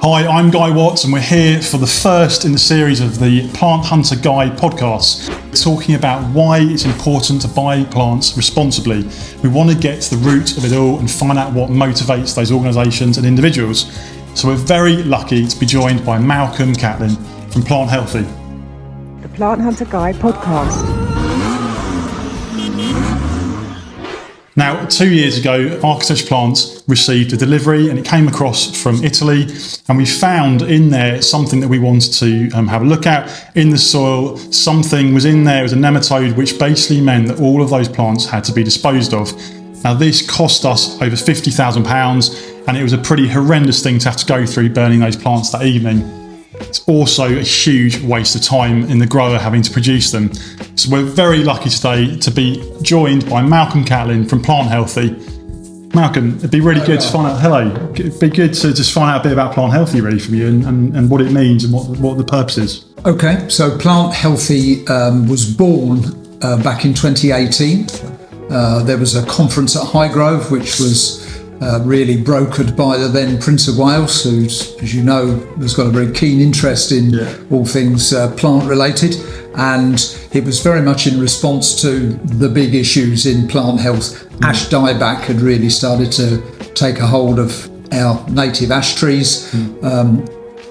Hi, I'm Guy Watts and we're here for the first in the series of the Plant Hunter Guy podcast, talking about why it's important to buy plants responsibly. We want to get to the root of it all and find out what motivates those organisations and individuals. So we're very lucky to be joined by Malcolm Catlin from Plant Healthy. The Plant Hunter Guy podcast. Now, 2 years ago, Architecture Plants received a delivery and it came across from Italy, and we found in there something that we wanted to have a look at. In the soil, something was in there, it was a nematode, which basically meant that all of those plants had to be disposed of. Now, this cost us over £50,000, and it was a pretty horrendous thing to have to go through burning those plants that evening. It's also a huge waste of time in the grower having to produce them. So we're very lucky today to be joined by Malcolm Catlin from Plant Healthy. Malcolm, it'd be really good to find out, it'd be good to just find out a bit about Plant Healthy really from you and what it means and what the purpose is. Okay, so Plant Healthy was born back in 2018. There was a conference at Highgrove which was really brokered by the then Prince of Wales, who, as you know, has got a very keen interest in all things plant related, and it was very much in response to the big issues in plant health. Ash dieback had really started to take a hold of our native ash trees.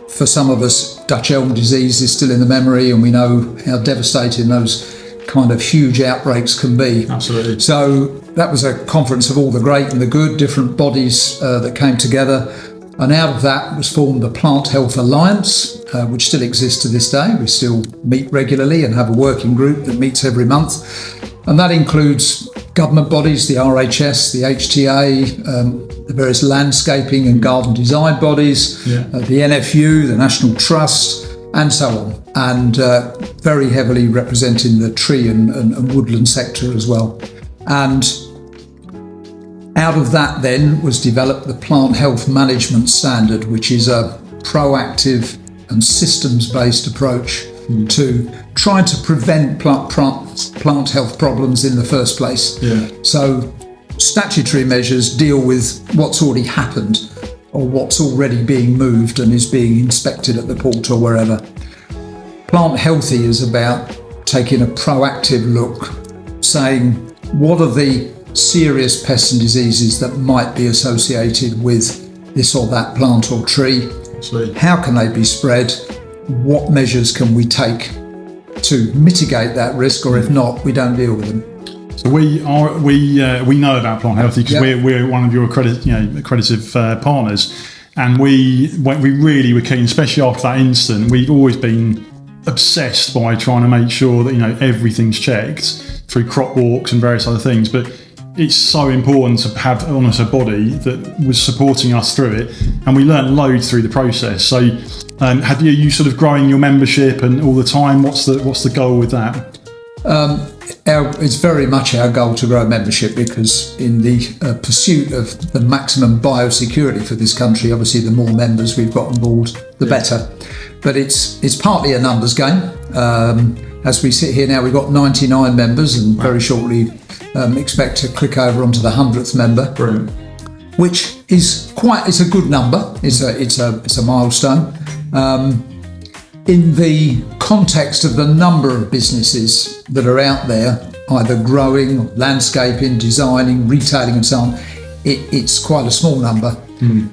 For some of us, Dutch elm disease is still in the memory, and we know how devastating those kind of huge outbreaks can be. Absolutely. So that was a conference of all the great and the good, different bodies that came together. And out of that was formed the Plant Health Alliance, which still exists to this day. We still meet regularly and have a working group that meets every month. And that includes government bodies, the RHS, the HTA, the various landscaping and garden design bodies, the NFU, the National Trust, and so on, and very heavily representing the tree and woodland sector as well. And out of that then was developed the Plant Health Management Standard, which is a proactive and systems-based approach to trying to prevent plant health problems in the first place. So statutory measures deal with what's already happened, or what's already being moved and is being inspected at the port or wherever. Plant Healthy is about taking a proactive look, saying what are the serious pests and diseases that might be associated with this or that plant or tree. Absolutely. How can they be spread? What measures can we take to mitigate that risk, or if not, we don't deal with them. So we know about Plant Healthy because we're one of your accredited partners, and we really were keen, especially after that incident. We've always been obsessed by trying to make sure that everything's checked through crop walks and various other things. But it's so important to have almost a body that was supporting us through it, and we learned loads through the process. So have you sort of growing your membership and all the time? What's the goal with that? It's very much our goal to grow membership, because in the pursuit of the maximum biosecurity for this country, obviously the more members we've got on board, the better. But it's partly a numbers game. As we sit here now, we've got 99 members, and very shortly expect to click over onto the 100th member. Brilliant. Which is it's a good number. It's a milestone. In the context of the number of businesses that are out there, either growing, landscaping, designing, retailing and so on, it's quite a small number.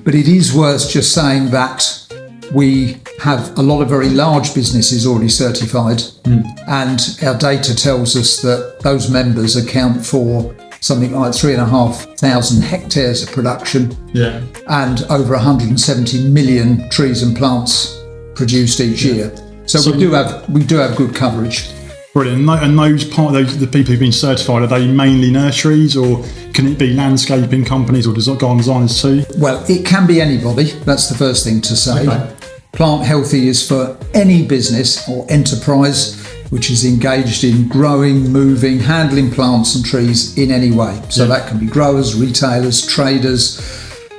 But it is worth just saying that we have a lot of very large businesses already certified, and our data tells us that those members account for something like 3,500 hectares of production and over 170 million trees and plants produced each year. So we do have good coverage. Brilliant. And the people who've been certified, are they mainly nurseries, or can it be landscaping companies or garden designers too? Well, it can be anybody. That's the first thing to say. Okay. Plant Healthy is for any business or enterprise which is engaged in growing, moving, handling plants and trees in any way. So that can be growers, retailers, traders,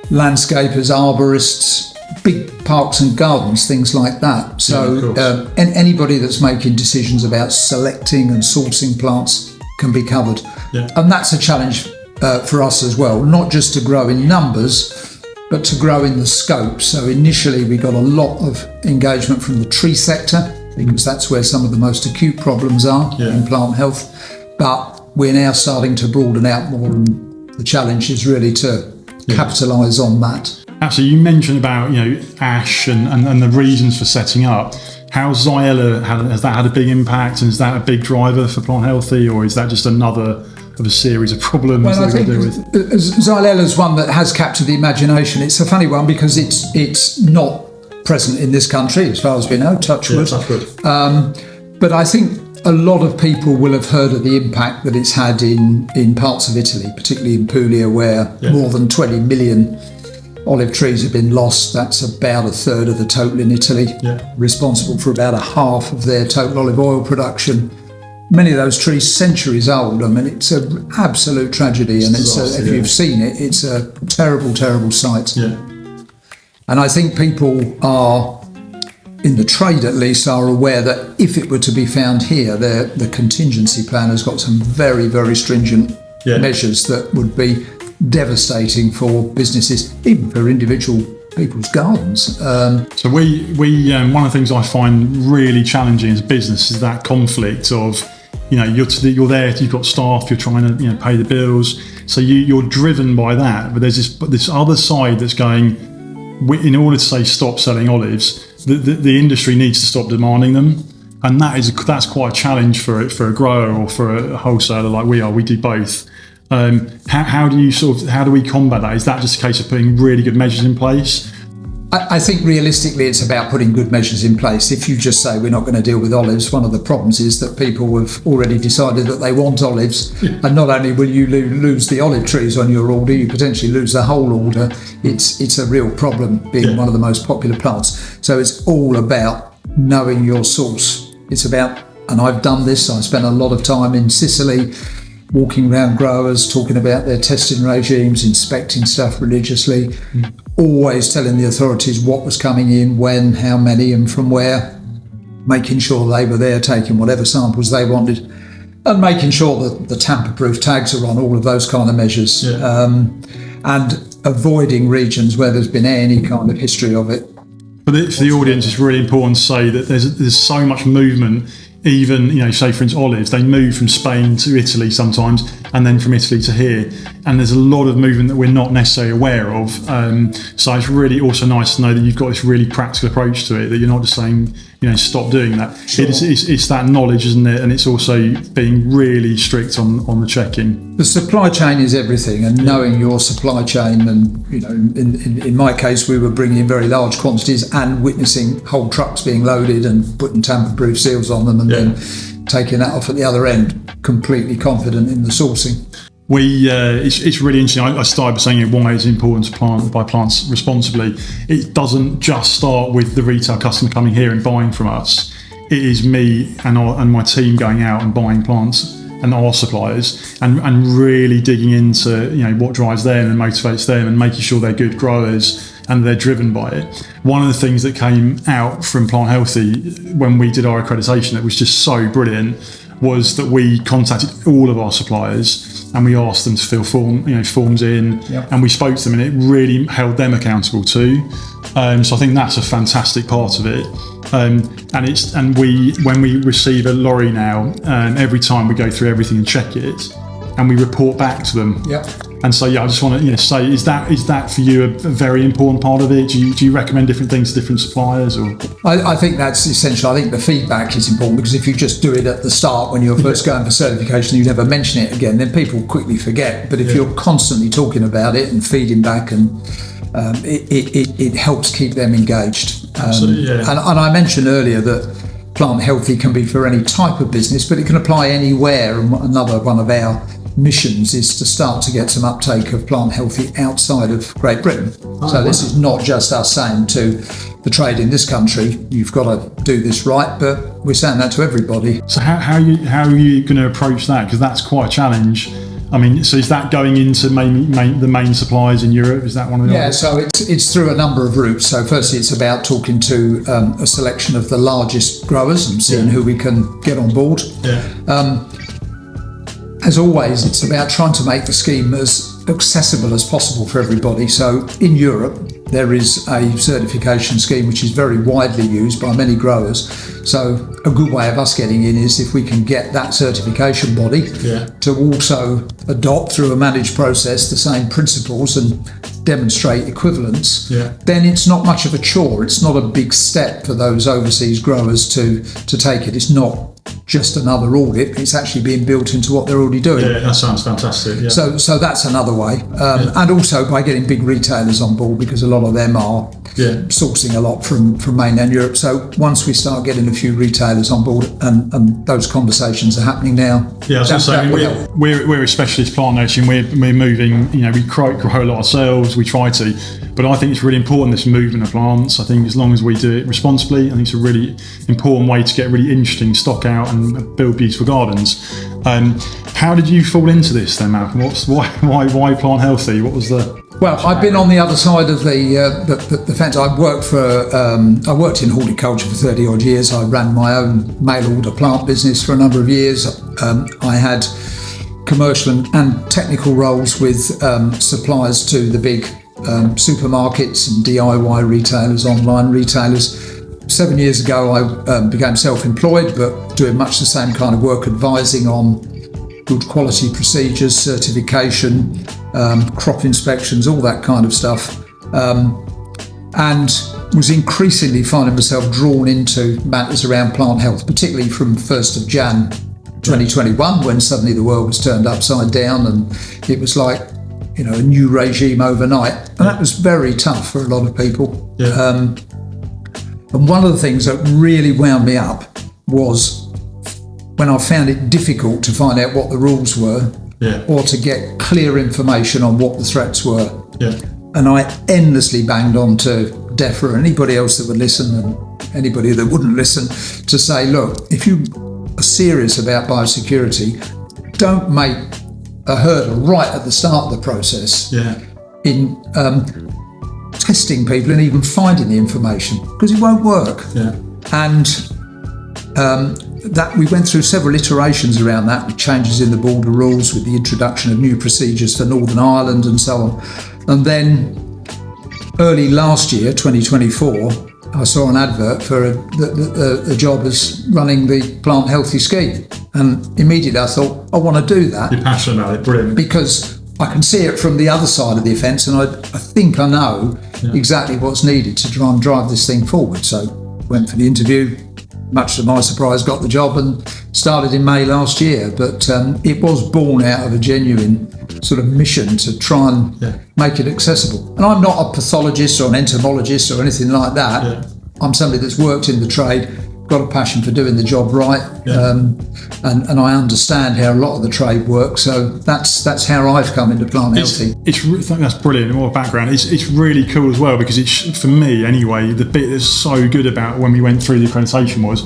landscapers, arborists, big parks and gardens, things like that. So and anybody that's making decisions about selecting and sourcing plants can be covered. And that's a challenge for us as well, not just to grow in numbers, but to grow in the scope. So initially we got a lot of engagement from the tree sector, because that's where some of the most acute problems are in plant health. But we're now starting to broaden out more, and the challenge is really to capitalise on that. Absolutely. You mentioned about ash and the reasons for setting up. How's Xylella, has that had a big impact, and is that a big driver for Plant Healthy, or is that just another of a series of problems that we're going to deal with? Xylella is one that has captured the imagination. It's a funny one because it's not present in this country, as far as we know, touch wood. But I think a lot of people will have heard of the impact that it's had in parts of Italy, particularly in Puglia, where more than 20 million olive trees have been lost. That's about a third of the total in Italy, responsible for about a half of their total olive oil production. Many of those trees centuries old. I mean, it's an absolute tragedy, and if you've seen it, it's a terrible, terrible sight. And I think people are, in the trade at least, are aware that if it were to be found here, the contingency plan has got some very, very stringent measures that would be devastating for businesses, even for individual people's gardens. So we one of the things I find really challenging as a business is that conflict of, you're there, you've got staff, you're trying to pay the bills, so you're driven by that. But there's this other side that's going, in order to say stop selling olives, the industry needs to stop demanding them, and that's quite a challenge for a grower or for a wholesaler like we are. We do both. How do we combat that? Is that just a case of putting really good measures in place? I think realistically it's about putting good measures in place. If you just say we're not going to deal with olives, one of the problems is that people have already decided that they want olives, and not only will you lose the olive trees on your order, you potentially lose the whole order. It's a real problem being one of the most popular plants. So it's all about knowing your source. It's about, and I've done this, I spent a lot of time in Sicily walking around growers, talking about their testing regimes, inspecting stuff religiously, always telling the authorities what was coming in, when, how many, and from where, making sure they were there, taking whatever samples they wanted, and making sure that the tamper-proof tags are on, all of those kind of measures, and avoiding regions where there's been any kind of history of it. For the audience, it's really important to say that there's so much movement. Even, say for instance, olives, they move from Spain to Italy sometimes, and then from Italy to here. And there's a lot of movement that we're not necessarily aware of. So it's really also nice to know that you've got this really practical approach to it, that you're not just saying, stop doing that. Sure. It's that knowledge, isn't it? And it's also being really strict on the checking. The supply chain is everything, and knowing your supply chain. And, in my case, we were bringing in very large quantities and witnessing whole trucks being loaded and putting tamper-proof seals on them, and then taking that off at the other end, completely confident in the sourcing. It's really interesting. I started by saying why it's important to buy plants responsibly. It doesn't just start with the retail customer coming here and buying from us. It is me and my team going out and buying plants and our suppliers and really digging into what drives them and motivates them, and making sure they're good growers and they're driven by it. One of the things that came out from Plant Healthy when we did our accreditation that was just so brilliant was that we contacted all of our suppliers and we asked them to fill forms in, and we spoke to them, and it really held them accountable too. So I think that's a fantastic part of it. When we receive a lorry now, every time we go through everything and check it, and we report back to them. And so, I just want to say, is that for you a very important part of it? Do you recommend different things to different suppliers? Or I think that's essential. I think the feedback is important, because if you just do it at the start when you're first going for certification, you never mention it again, then people quickly forget. But if you're constantly talking about it and feeding back, and it helps keep them engaged. Absolutely, And I mentioned earlier that Plant Healthy can be for any type of business, but it can apply anywhere. And another one of our missions is to start to get some uptake of Plant Healthy outside of Great Britain. So this is not just us saying to the trade in this country, you've got to do this right, but we're saying that to everybody. So how are you going to approach that? Because that's quite a challenge. I mean, so is that going into the main suppliers in Europe? Is that one of the others? So it's through a number of routes. So firstly, it's about talking to a selection of the largest growers and seeing who we can get on board. As always, it's about trying to make the scheme as accessible as possible for everybody. So in Europe, there is a certification scheme which is very widely used by many growers. So a good way of us getting in is if we can get that certification body to also adopt through a managed process the same principles and demonstrate equivalence, then it's not much of a chore. It's not a big step for those overseas growers to take it. It's not just another audit, it's actually being built into what they're already doing. Yeah, that sounds fantastic. Yeah. So that's another way. And also by getting big retailers on board, because a lot of them are sourcing a lot from mainland Europe. So once we start getting a few retailers on board, and those conversations are happening now. Yeah, I was going to say, we're a specialist plant nursery, and we're moving, we grow a lot ourselves, we try to, but I think it's really important, this movement of plants. I think as long as we do it responsibly, I think it's a really important way to get really interesting stock out and build beautiful gardens. How did you fall into this then, Malcolm? Why plant healthy? What was the... Well, I've been on the other side of the fence. I worked in horticulture for 30 odd years. I ran my own mail order plant business for a number of years. I had commercial and technical roles with suppliers to the big supermarkets and DIY retailers, online retailers. 7 years ago, I became self-employed, but doing much the same kind of work, advising on good quality procedures, certification, crop inspections, all that kind of stuff, and was increasingly finding myself drawn into matters around plant health, particularly from 1st of Jan 2021, when suddenly the world was turned upside down and it was like, a new regime overnight. And that was very tough for a lot of people. And one of the things that really wound me up was when I found it difficult to find out what the rules were, or to get clear information on what the threats were. And I endlessly banged on to DEFRA and anybody else that would listen and anybody that wouldn't listen to say, look, if you are serious about biosecurity, don't make a hurdle right at the start of the process in testing people and even finding the information, because it won't work. And that we went through several iterations around that, with changes in the border rules, with the introduction of new procedures for Northern Ireland and so on. And then early last year, 2024, I saw an advert for a job as running the Plant Healthy scheme. And immediately I thought, I want to do that. You're passionate about it, brilliant. Because I can see it from the other side of the fence, and I think I know exactly what's needed to try and drive this thing forward. So went for the interview, much to my surprise got the job, and started in May last year. But it was born out of a genuine sort of mission to try and make it accessible. And I'm not a pathologist or an entomologist or anything like that. I'm somebody that's worked in the trade, got a passion for doing the job right, and I understand how a lot of the trade works. So that's how I've come into Plant Healthy. I think that's brilliant. More background. It's really cool as well, because it's, for me anyway, the bit that's so good about when we went through the accreditation was,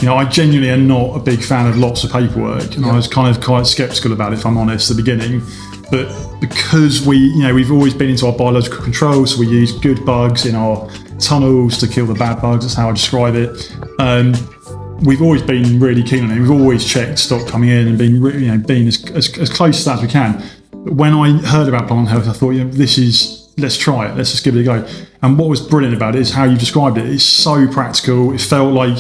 I genuinely am not a big fan of lots of paperwork, and I was kind of quite sceptical about it, if I'm honest, at the beginning. But because we've always been into our biological control, so we use good bugs in our tunnels to kill the bad bugs. That's how I describe it. We've always been really keen on it. We've always checked stock coming in and been as close to that as we can. But when I heard about plant health, I thought, let's try it. Let's just give it a go. And what was brilliant about it is how you described it. It's so practical. It felt like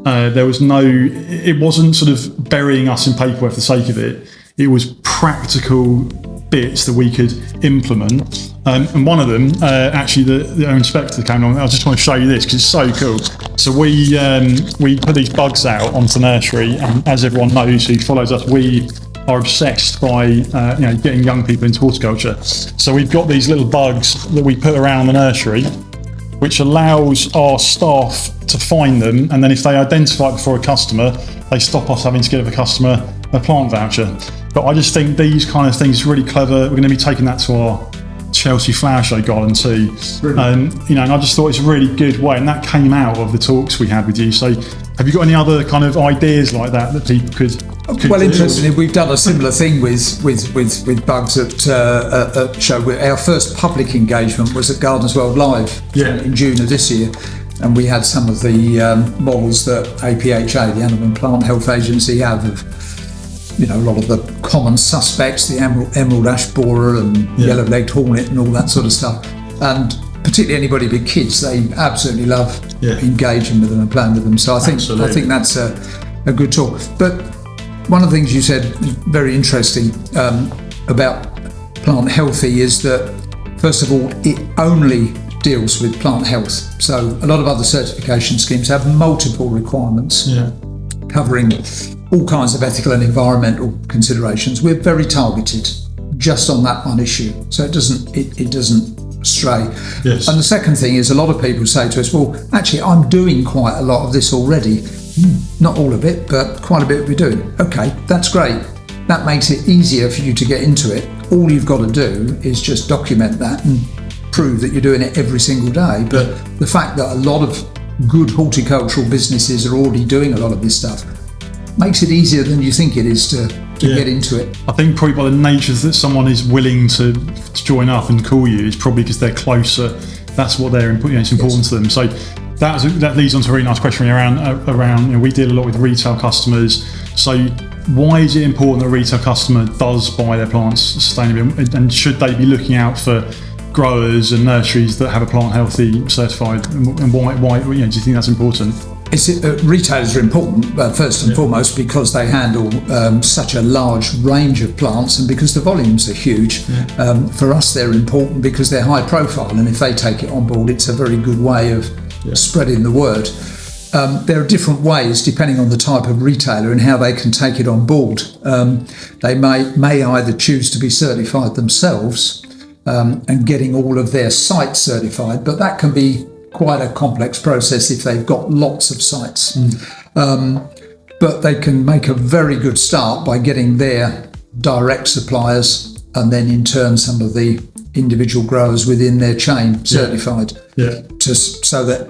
it wasn't sort of burying us in paperwork for the sake of it. It was practical bits that we could implement. And one of them, actually, the inspector that came along, I just want to show you this because it's so cool. So we put these bugs out onto the nursery, and as everyone knows who follows us, we are obsessed by getting young people into horticulture. So we've got these little bugs that we put around the nursery, which allows our staff to find them, and then if they identify it before a customer, they stop us having to give a customer a plant voucher. But I just think these kind of things are really clever. We're going to be taking that to our Chelsea Flower Show garden too. And I just thought it's a really good way, and that came out of the talks we had with you. So have you got any other kind of ideas like that people could well, interestingly, we've done a similar thing with bugs at show. Our first public engagement was at Gardens World Live in June of this year, and we had some of the models that APHA, the Animal and Plant Health Agency, have of a lot of the common suspects, the emerald ash borer and yellow-legged hornet and all that sort of stuff. And particularly anybody with kids, they absolutely love engaging with them and playing with them. So I think that's a good talk. But one of the things you said very interesting about Plant Healthy is that, first of all, it only deals with plant health. So a lot of other certification schemes have multiple requirements covering all kinds of ethical and environmental considerations. We're very targeted just on that one issue, so it doesn't stray. Yes. And the second thing is, a lot of people say to us, well, actually, I'm doing quite a lot of this already. Not all of it, but quite a bit we're doing. Okay, that's great. That makes it easier for you to get into it. All you've got to do is just document that and prove that you're doing it every single day. But the fact that a lot of good horticultural businesses are already doing a lot of this stuff makes it easier than you think it is to get into it. I think probably by the nature that someone is willing to join up and call you is probably because they're closer. That's what they're it's important to them. So that leads on to a really nice question around we deal a lot with retail customers. So why is it important that a retail customer does buy their plants sustainably, and should they be looking out for growers and nurseries that have a Plant Healthy certified, and why do you think that's important? Retailers are important, first and foremost, because they handle such a large range of plants, and because the volumes are huge. For us, they're important because they're high profile, and if they take it on board, it's a very good way of spreading the word. There are different ways depending on the type of retailer and how they can take it on board. They may either choose to be certified themselves and getting all of their sites certified, but that can be quite a complex process if they've got lots of sites. But they can make a very good start by getting their direct suppliers and then in turn some of the individual growers within their chain certified, so that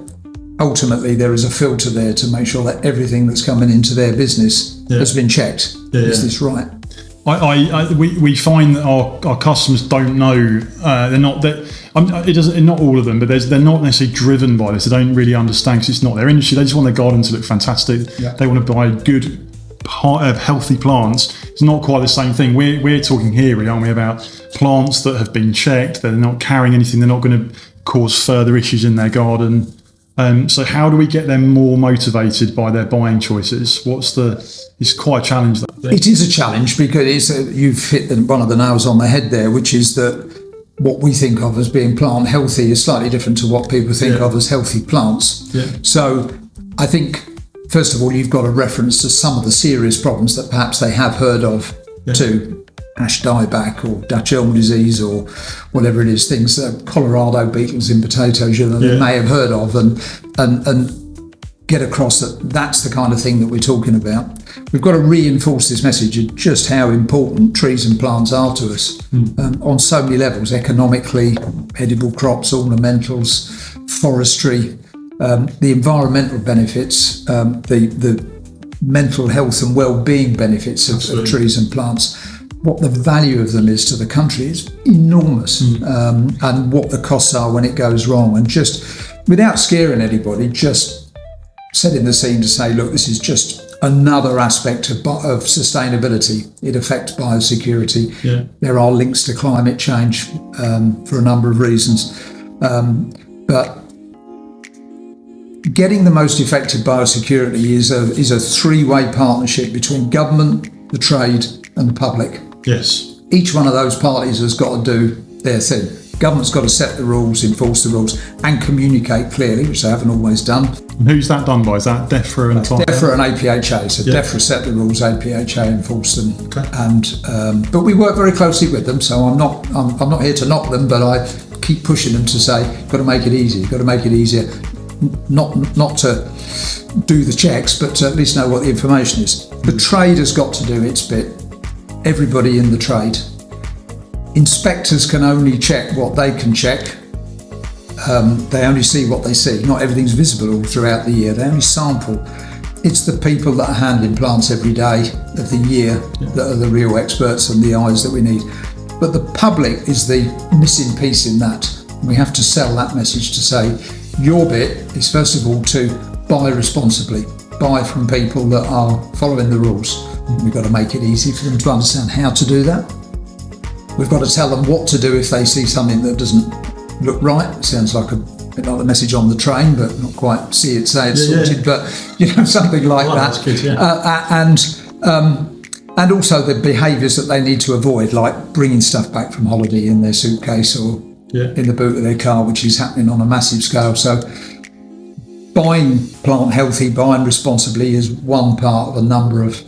ultimately there is a filter there to make sure that everything that's coming into their business has been checked. Is this right? We find that our customers don't know. They're not that. Not all of them, but they're not necessarily driven by this. They don't really understand because it's not their industry. They just want their garden to look fantastic. They want to buy good, healthy plants. It's not quite the same thing. We're talking here, really, aren't we, about plants that have been checked. They're not carrying anything. They're not going to cause further issues in their garden. So how do we get them more motivated by their buying choices? It's quite a challenge. It is a challenge because you've hit one of the nails on the head there, which is that what we think of as being plant healthy is slightly different to what people think of as healthy plants. So I think, first of all, you've got a reference to some of the serious problems that perhaps they have heard of too. Ash dieback or Dutch elm disease or whatever it is, things that Colorado beetles in potatoes they may have heard of, and get across that that's the kind of thing that we're talking about. We've got to reinforce this message of just how important trees and plants are to us on so many levels: economically, edible crops, ornamentals, forestry, the environmental benefits, the mental health and well-being benefits of trees and plants. What the value of them is to the country is enormous, and what the costs are when it goes wrong. And just without scaring anybody, just setting the scene to say, look, this is just another aspect of sustainability. It affects biosecurity. There are links to climate change for a number of reasons. But getting the most effective biosecurity is a three-way partnership between government, the trade and the public. Yes. Each one of those parties has got to do their thing. Government's got to set the rules, enforce the rules, and communicate clearly, which they haven't always done. And who's that done by? Is that DEFRA and DEFRA and APHA. So DEFRA set the rules, APHA enforce them. Okay. And but we work very closely with them. So I'm not here to knock them, but I keep pushing them to say, got to make it easy. Got to make it easier. Not to do the checks, but to at least know what the information is. The trade has got to do its bit. Everybody in the trade. Inspectors can only check what they can check. They only see what they see. Not everything's visible all throughout the year. They only sample. It's the people that are handling plants every day of the year that are the real experts and the eyes that we need. But the public is the missing piece in that. We have to sell that message to say, your bit is first of all to buy responsibly. Buy from people that are following the rules. We've got to make it easy for them to understand how to do that. We've got to tell them what to do if they see something that doesn't look right. It sounds like a bit like the message on the train, but not quite see it, say it's sorted, but something like that. That's good, And also the behaviours that they need to avoid, like bringing stuff back from holiday in their suitcase or in the boot of their car, which is happening on a massive scale. So buying plant healthy, buying responsibly is one part of a number of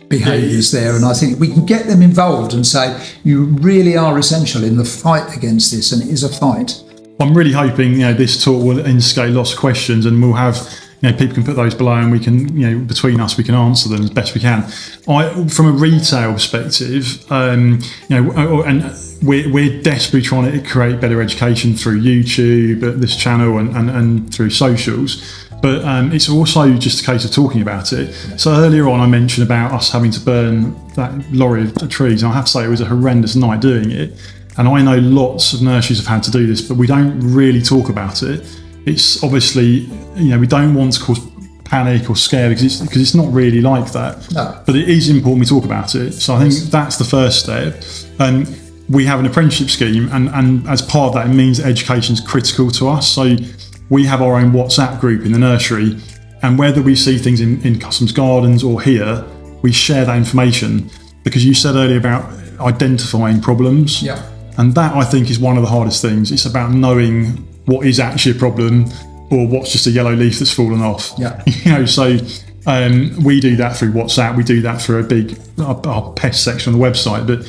behaviours there. And I think we can get them involved and say, you really are essential in the fight against this, and it is a fight. I'm really hoping this talk will instigate lots of questions, and we'll have people can put those below, and we can between us we can answer them as best we can. From a retail perspective, and we're desperately trying to create better education through YouTube, this channel, and through socials. But it's also just a case of talking about it. So earlier on I mentioned about us having to burn that lorry of trees, and I have to say it was a horrendous night doing it. And I know lots of nurseries have had to do this, but we don't really talk about it. It's obviously, we don't want to cause panic or scare because it's not really like that. No. But it is important we talk about it. So I think that's the first step. We have an apprenticeship scheme, and as part of that, it means that education is critical to us. So we have our own WhatsApp group in the nursery, and whether we see things in customers' gardens or here, we share that information, because you said earlier about identifying problems. Yeah. And that, I think, is one of the hardest things. It's about knowing what is actually a problem or what's just a yellow leaf that's fallen off. Yeah. So we do that through WhatsApp. We do that through our pest section on the website. But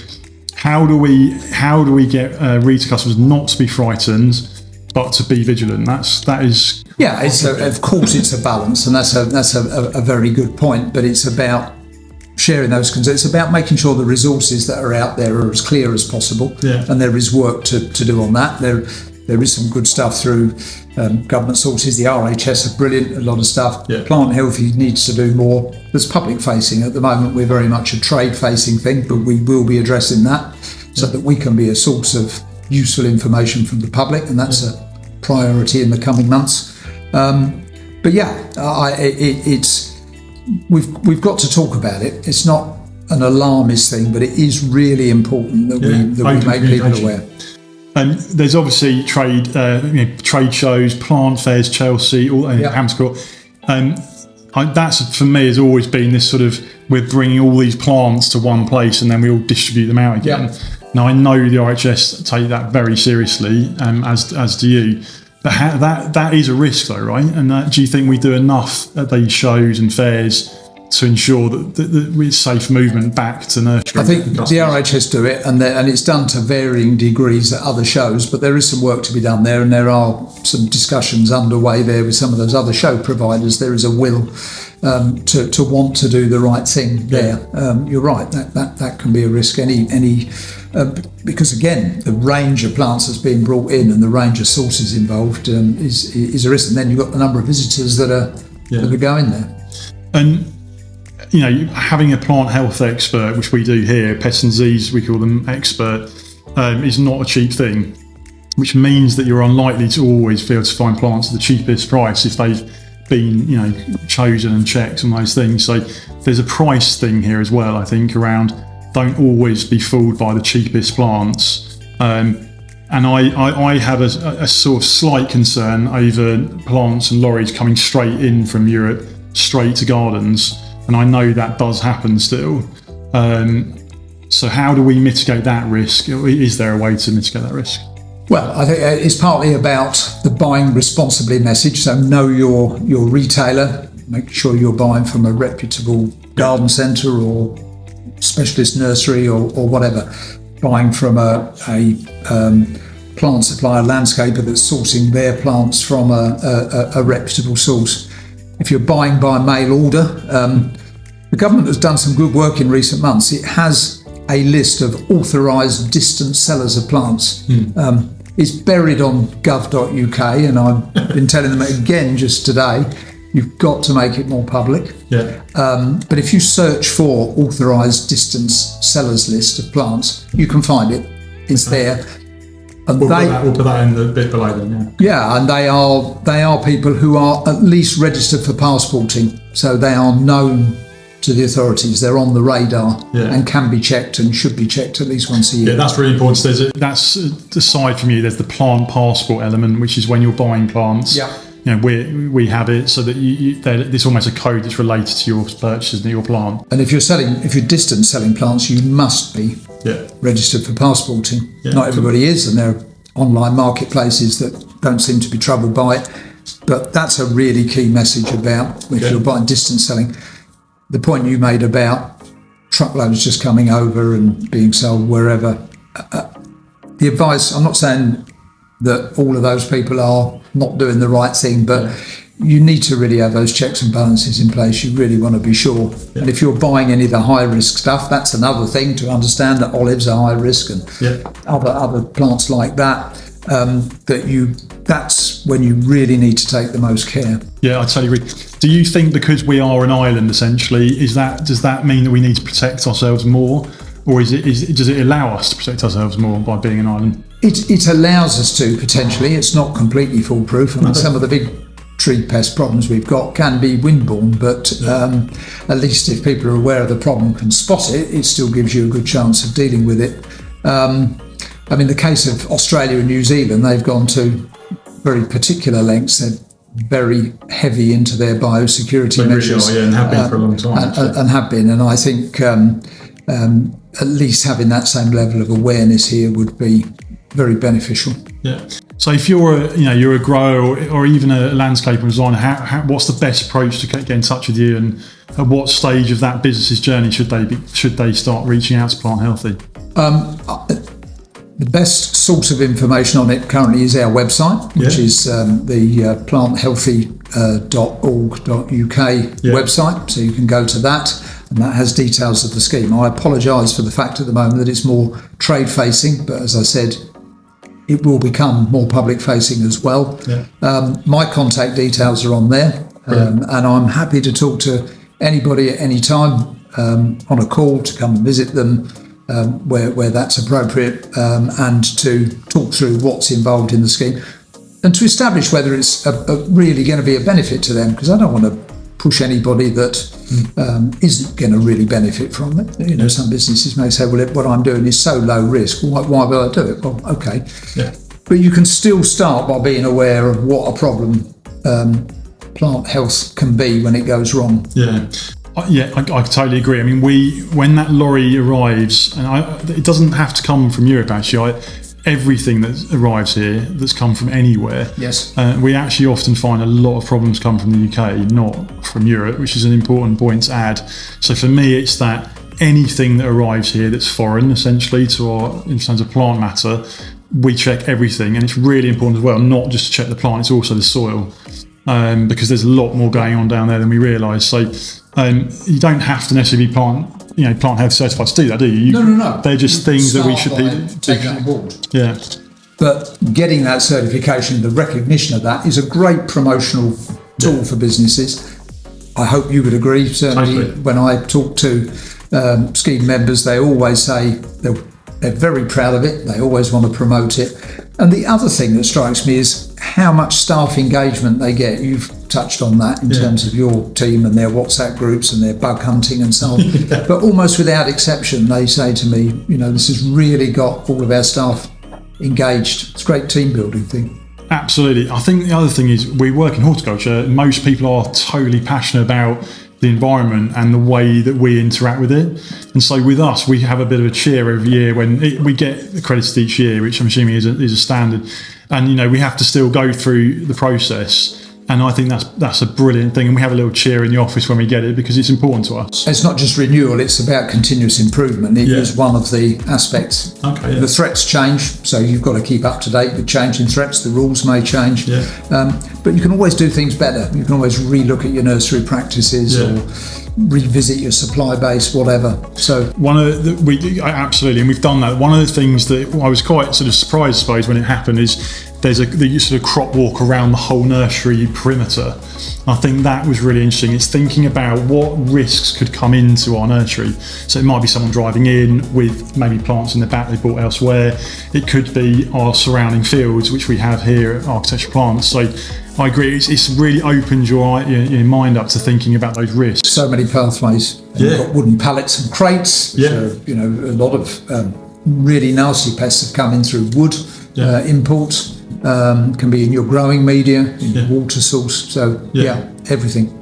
how do we get retail customers not to be frightened, but to be vigilant? That is. Yeah, of course it's a balance, and that's a very good point. But it's about sharing those concerns. It's about making sure the resources that are out there are as clear as possible, and there is work to do on that. There is some good stuff through government sources. The RHS are brilliant, a lot of stuff. Plant Healthy needs to do more. There's public facing. At the moment we're very much a trade facing thing, but we will be addressing that so that we can be a source of useful information from the public, and that's a priority in the coming months. But we've got to talk about it. It's not an alarmist thing, but it is really important that we make people aware. And there's obviously trade shows, plant fairs, Chelsea, Hampton Court. That's for me has always been this sort of, we're bringing all these plants to one place and then we all distribute them out again. Now I know the RHS take that very seriously, as do you. But that is a risk though, right? And do you think we do enough at these shows and fairs to ensure that it's safe movement back to nursery? I think the RHS do it, and it's done to varying degrees at other shows, but there is some work to be done there, and there are some discussions underway there with some of those other show providers. There is a will to want to do the right thing there. You're right, that can be a risk. Because again, the range of plants that's being brought in and the range of sources involved is a risk, and then you've got the number of visitors that are going there. And having a plant health expert, which we do here, Pest and Disease, we call them expert, is not a cheap thing, which means that you're unlikely to always be able to find plants at the cheapest price if they've been, chosen and checked and those things. So there's a price thing here as well, I think, around don't always be fooled by the cheapest plants. And I have a sort of slight concern over plants and lorries coming straight in from Europe, straight to gardens. And I know that does happen still. So how do we mitigate that risk? Is there a way to mitigate that risk? Well, I think it's partly about the buying responsibly message. So know your retailer, make sure you're buying from a reputable garden centre or specialist nursery or whatever. Buying from a plant supplier, landscaper that's sourcing their plants from a reputable source. If you're buying by mail order, the government has done some good work in recent months. It has a list of authorised distant sellers of plants. It's buried on gov.uk, and I've been telling them again just today, you've got to make it more public. But if you search for authorised distance sellers list of plants, you can find it. It's there. And we'll put that in the bit below then, and they are people who are at least registered for passporting, so they are known to the authorities. They're on the radar and can be checked and should be checked at least once a year. Yeah, that's really important. So that's aside from you, there's the plant passport element, which is when you're buying plants. Yeah. We have it so that it's almost a code that's related to your purchases and your plant. And if you're distance selling plants, you must be registered for passporting. Yeah. Not everybody is, and there are online marketplaces that don't seem to be troubled by it. But that's a really key message about if you're buying distance selling. The point you made about truckloads just coming over and being sold wherever. The advice, I'm not saying that all of those people are not doing the right thing, but you need to really have those checks and balances in place. You really want to be sure. Yeah. And if you're buying any of the high risk stuff, that's another thing to understand, that olives are high risk and other plants like that. That's when you really need to take the most care. Yeah, I totally agree. Do you think because we are an island essentially, does that mean that we need to protect ourselves more, or does it allow us to protect ourselves more by being an island? It allows us to, potentially. It's not completely foolproof. I mean, some of the big tree pest problems we've got can be windborne, but at least if people are aware of the problem, can spot it, it still gives you a good chance of dealing with it. I mean, the case of Australia and New Zealand, they've gone to very particular lengths. They're very heavy into their biosecurity measures. Really are, and have been for a long time. And have been, and I think at least having that same level of awareness here would be very beneficial. Yeah. So if you're a grower or even a landscaper designer, what's the best approach to get in touch with you, and at what stage of that business's journey should they start reaching out to Plant Healthy? The best source of information on it currently is our website, which is the planthealthy.org.uk website. So you can go to that, and that has details of the scheme. I apologise for the fact at the moment that it's more trade facing, but as I said, it will become more public facing as well. Yeah. My contact details are on there, and I'm happy to talk to anybody at any time on a call, to come and visit them where that's appropriate, and to talk through what's involved in the scheme, and to establish whether it's really going to be a benefit to them, because I don't want to push anybody that isn't going to really benefit from it. Some businesses may say, well, what I'm doing is so low risk, why will I do it? Well, okay. Yeah. But you can still start by being aware of what a problem plant health can be when it goes wrong. Yeah. Yeah, I totally agree. I mean, when that lorry arrives, and it doesn't have to come from Europe, actually. Everything that arrives here that's come from anywhere. Yes. We actually often find a lot of problems come from the UK, not from Europe, which is an important point to add. So for me, it's that anything that arrives here that's foreign, essentially, in terms of plant matter, we check everything. And it's really important as well, not just to check the plant, it's also the soil. Because there's a lot more going on down there than we realise. So you don't have to necessarily be plant health certified to do that, do you? No. They're just things that we should be taking on board. Yeah. But getting that certification, the recognition of that, is a great promotional tool for businesses. I hope you would agree. Certainly, when I talk to scheme members, they always say they're very proud of it. They always want to promote it. And the other thing that strikes me is how much staff engagement they get. You've touched on that in terms of your team and their WhatsApp groups and their bug hunting and so on. But almost without exception, they say to me, this has really got all of our staff engaged. It's a great team building thing. Absolutely. I think the other thing is we work in horticulture. Most people are totally passionate about the environment and the way that we interact with it. And so with us, we have a bit of a cheer every year when we get accredited each year, which I'm assuming is a standard. And, we have to still go through the process. And I think that's a brilliant thing. And we have a little cheer in the office when we get it, because it's important to us. It's not just renewal, it's about continuous improvement. It is one of the aspects. Okay, The threats change, so you've got to keep up to date with changing threats. The rules may change. Yeah. But you can always do things better. You can always relook at your nursery practices or revisit your supply base, whatever. So absolutely, and we've done that. One of the things that I was quite sort of surprised, I suppose, when it happened is there's the sort of crop walk around the whole nursery perimeter. I think that was really interesting. It's thinking about what risks could come into our nursery. So it might be someone driving in with maybe plants in the back they bought elsewhere. It could be our surrounding fields, which we have here at Architecture Plants. So I agree. It's really opened your mind up to thinking about those risks. So many pathways. And Yeah. You've got wooden pallets and crates. Yeah. So, a lot of really nasty pests have come in through wood import. Can be in your growing media, in your water source. So, everything.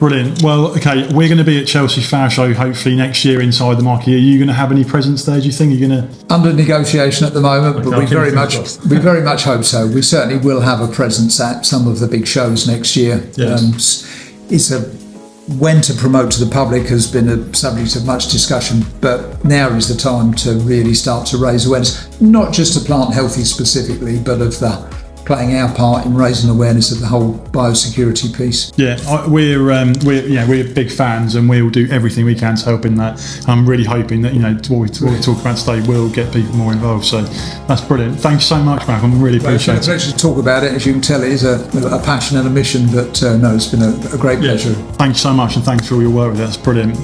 Brilliant. Well, okay, we're going to be at Chelsea Flower Show hopefully next year inside the market. Are you going to have any presents there, do you think? You're going to... Under negotiation at the moment, but we very much hope so. We certainly will have a presence at some of the big shows next year. Yes. When to promote to the public has been a subject of much discussion, but now is the time to really start to raise awareness, not just to Plant Healthy specifically, but of playing our part in raising awareness of the whole biosecurity piece. Yeah, we're big fans, and we'll do everything we can to help in that. I'm really hoping that what we talk about today will get people more involved. So that's brilliant. Thanks so much, Malcolm. Really appreciate it. It's been a pleasure to talk about it. As you can tell, it is a passion and a mission. But it's been a great pleasure. Thanks so much, and thanks for all your work with it. That's brilliant.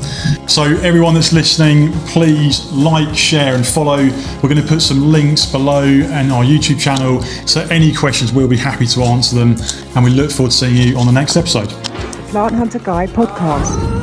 So everyone that's listening, please like, share, and follow. We're going to put some links below and our YouTube channel. So any questions, we'll be happy to answer them, and we look forward to seeing you on the next episode. Plant Hunter Guide podcast.